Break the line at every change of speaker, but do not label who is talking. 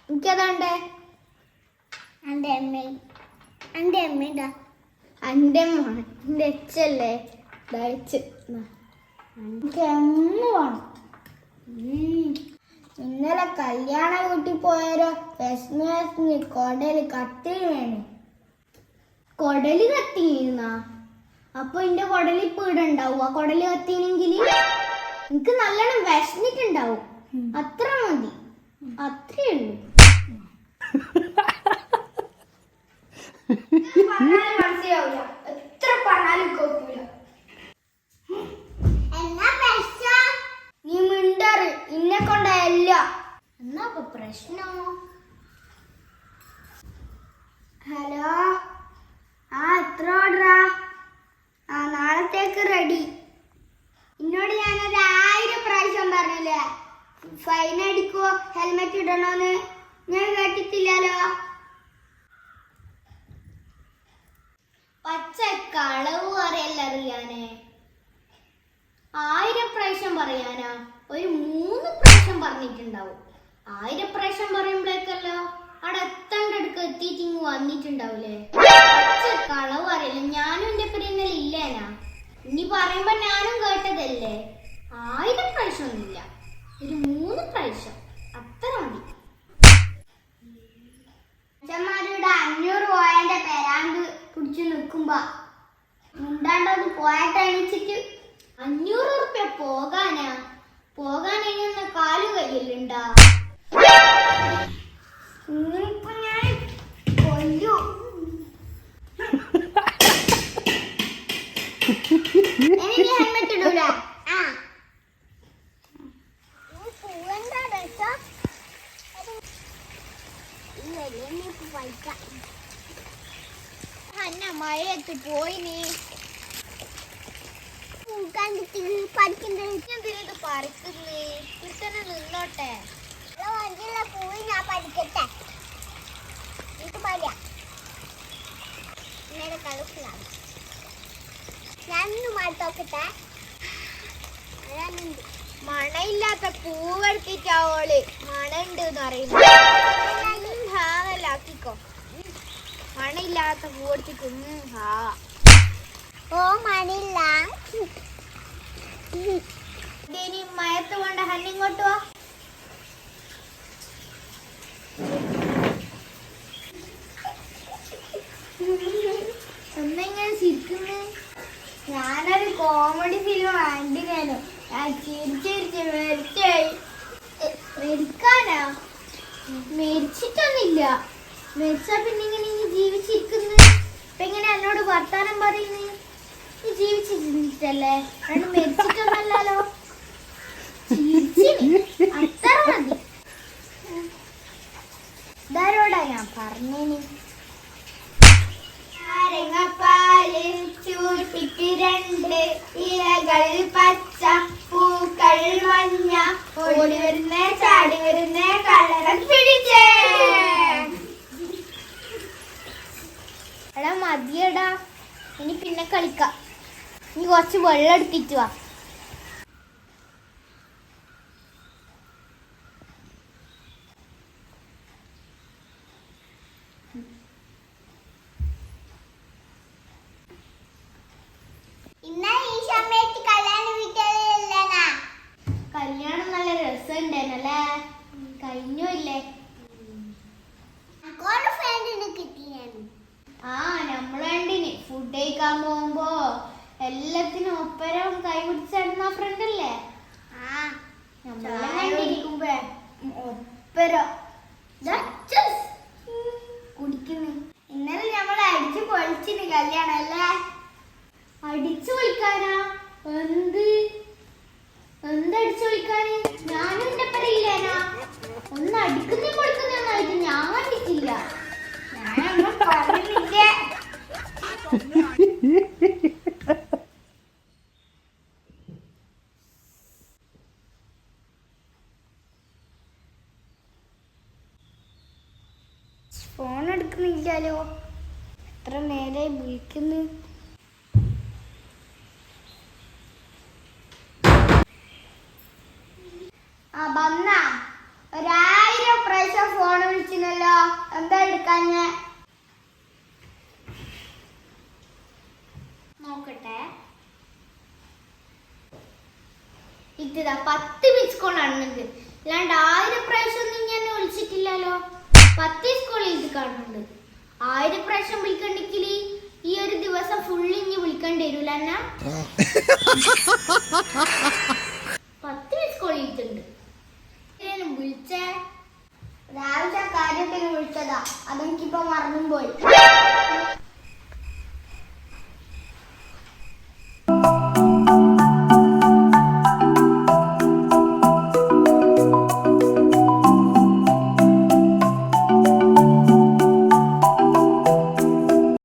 എനിക്കതുണ്ട്. എൻ്റെ അച്ഛല്ലേ എനിക്ക് എമ്മ വേണം. ഇന്നലെ കല്യാണ വീട്ടിൽ പോയാലോ വിശന്ന് കൊടല് കത്തി വേണം. കൊടല് കത്തിയിരുന്നാ അപ്പൊ എന്റെ കൊടല് ഇപ്പൊ ഇവിടെ ഉണ്ടാവും. ആ കൊടല് കത്തിനെങ്കിൽ എനിക്ക് നല്ലോണം വിശന്നിട്ടുണ്ടാവും. അത്ര മതി, അത്രേ ഉള്ളൂ. മനസ്സിലാവില്ല, എത്ര പറഞ്ഞാലും കേൾക്കൂല. നീ മിണ്ടാറ്, ഇന്നെ കൊണ്ടല്ല. എന്നാ ഇപ്പൊ പ്രശ്നോ? ഹലോ, എത്ര ഓർഡറാ? നാളത്തേക്ക് റെഡി. എന്നോട് ഞാനൊരു 1000 പ്രാവശ്യം പറഞ്ഞില്ലേ ഫൈൻ അടിക്കോ ഹെൽമെറ്റ് ഇടണോന്ന്? ഞാൻ കേട്ടിട്ടില്ലല്ലോ. പച്ച കളവ് പറയല്ല അറിയാനേ. 1000 പ്രാവശ്യം പറയാനാ? ഒരു 3 പ്രാവശ്യം പറഞ്ഞിട്ടുണ്ടാവും. 1000 പ്രാവശ്യം പറയുമ്പോഴേക്കല്ലോ അവിടെ എത്തേണ്ടടുക്ക് എത്തിയിട്ട് വന്നിട്ടുണ്ടാവൂലേ. പച്ച കളവ് അറിയില്ല. ഞാനും എന്റെ പേര് ഇല്ലേനാ. ഇനി പറയുമ്പോ ഞാനും കേട്ടതല്ലേ. 1000 പ്രാവശ്യം ഒന്നുമില്ല, ഒരു 3 പ്രാവശ്യം അത്ര മതി. അച്ഛന്മാരുടെ 500 പോയന്റെ പേരാണ്ട് പിടിച്ചു നിൽക്കുമ്പോ മുണ്ടാണ്ടത് പോയാട്ടണിച്ചിട്ട് 500 ഉറുപ്പ്യ പോകാനെന്ന കാലും കയ്യിലുണ്ടാ? ഇപ്പൊ ഞാൻ കൊല്ലു. എനിക്ക് ഹെൽമെറ്റ് ഇടൂല. മഴയത്ത് പോയി നീ പറിക്കുന്നേ ഇത്തന്നെ നിന്നോട്ടെ. പോയി ഞാൻ പഠിക്കട്ടെ. എനിക്ക് പറയാം കളപ്പിലാണ്. ഞാനൊന്ന് മാറ്റോക്കട്ടെ. മണയില്ലാത്ത പൂവെടുത്തിട്ടാവോള് മണുണ്ട് എന്ന് പറയുന്നത്. ആക്കിക്കോ, മണയില്ലാത്ത പൂവെടുത്തിട്ട്. ഓ മണില്ല. ഇനി മയത്ത് കൊണ്ട് ഹന്നിങ്ങോട്ട് വാ. ഒന്നെങ്ങനെ ചിരിക്കുന്നേ? ഞാനൊരു കോമഡി ഫിലിം കണ്ടിരുന്നു. ഞാൻ ചിരിച്ചിരിച്ച് മെരിച്ചായി. മെരിക്കാനാ? മെരിച്ചിട്ടൊന്നുമില്ല. മെരിച്ചാ പിന്നെ ഇങ്ങനെ നീ ജീവിച്ചിരിക്കുന്നു. ഇപ്പൊ ഇങ്ങനെ എന്നോട് വർത്താനം പറയുന്നു. നീ ജീവിച്ചിട്ടല്ലേ, അത് മെരിച്ചിട്ടൊന്നല്ലോ. അത്ര മതി. ഇതാരോടാ ഞാൻ പറഞ്ഞേന്? നാരങ്ങപ്പാല് ചൂട്ടിക്ക് 2 ഇലകൾ പച്ച, പൂക്കൾ മഞ്ഞ, ഓടി വരുന്നേ ചാടി വരുന്നേ കളറ പിടിച്ചേ. എടാ മതിയടാ, ഇനി പിന്നെ കളിക്കാം. നീ കുറച്ച് വെള്ളം എടുത്തിട്ട് വാ. കല്യാണം നല്ല രസമുണ്ടല്ലേ? കഴിഞ്ഞു ഇല്ലേ? നമ്മളണ്ടിന് ഫുഡ് കഴിക്കാൻ പോകുമ്പോ എല്ലാത്തിനും ഒപ്പരം കൈ പിടിച്ചിടുന്ന ഫ്രണ്ട് അല്ലേ? ഒപ്പരം കുടിക്കുന്നു. ഇന്നലെ നമ്മൾ അടിച്ചു പൊളിച്ചിന് കല്യാണം അല്ലേ? അടിച്ചു പൊളിക്കാനാ? എന്തടിച്ചു പൊളിക്കാന്? ഞാനും എന്റെ പേരില്ലേനാ? ഒന്ന് അടിക്കുന്നേ പൊളിക്കുന്നൊന്നായിട്ട് ഞാൻ കണ്ടിട്ടില്ല. ഞാനൊന്നും പറഞ്ഞില്ലേ. ഫോൺ എടുക്കുന്നില്ലല്ലോ. എത്ര നേരമായി വിളിക്കുന്നു. ആ വന്ന 1000 പ്രാവശ്യം ഫോൺ വിളിച്ചിനല്ലോ, എന്താ എടുക്കാഞ്ഞേ? നോക്കട്ടെ. ഇതാ 10 മിസ് കോൾ ആണെന്നുണ്ട്, അല്ലാണ്ട് 1000 പ്രാവശ്യം ഒന്നും ഞാൻ വിളിച്ചിട്ടില്ലല്ലോ. 10 മിസ് കോൾ ഇത് കാണുന്നുണ്ട്. 1000 പ്രാവശ്യം വിളിക്കണ്ടെങ്കിൽ ഈ ഒരു ദിവസം ഫുള്ള് ഇനി വിളിക്കേണ്ടി വരൂല എന്നാ.